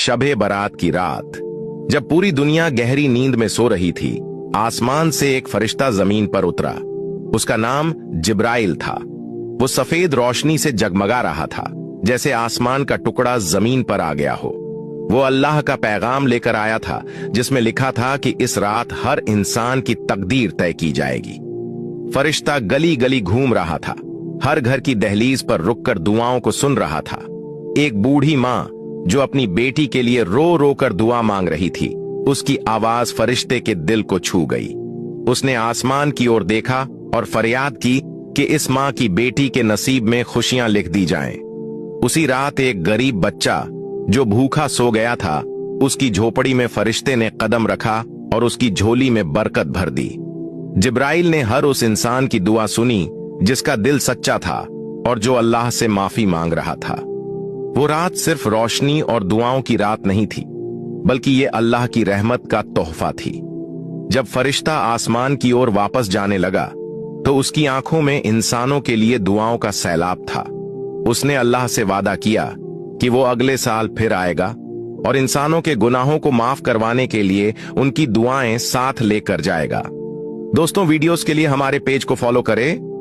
शबे बारात की रात, जब पूरी दुनिया गहरी नींद में सो रही थी, आसमान से एक फरिश्ता जमीन पर उतरा। उसका नाम जिब्राइल था। वो सफेद रोशनी से जगमगा रहा था, जैसे आसमान का टुकड़ा जमीन पर आ गया हो। वो अल्लाह का पैगाम लेकर आया था, जिसमें लिखा था कि इस रात हर इंसान की तकदीर तय की जाएगी। फरिश्ता गली गली घूम रहा था, हर घर की दहलीज पर रुककर दुआओं को सुन रहा था। एक बूढ़ी माँ जो अपनी बेटी के लिए रो रो कर दुआ मांग रही थी, उसकी आवाज फरिश्ते के दिल को छू गई। उसने आसमान की ओर देखा और फरियाद की कि इस माँ की बेटी के नसीब में खुशियां लिख दी जाएं। उसी रात एक गरीब बच्चा जो भूखा सो गया था, उसकी झोपड़ी में फरिश्ते ने कदम रखा और उसकी झोली में बरकत भर दी। जिब्राइल ने हर उस इंसान की दुआ सुनी जिसका दिल सच्चा था और जो अल्लाह से माफी मांग रहा था। वो रात सिर्फ रोशनी और दुआओं की रात नहीं थी, बल्कि ये अल्लाह की रहमत का तोहफा थी। जब फरिश्ता आसमान की ओर वापस जाने लगा, तो उसकी आंखों में इंसानों के लिए दुआओं का सैलाब था। उसने अल्लाह से वादा किया कि वो अगले साल फिर आएगा और इंसानों के गुनाहों को माफ करवाने के लिए उनकी दुआएं साथ लेकर जाएगा। दोस्तों, वीडियोस के लिए हमारे पेज को फॉलो करें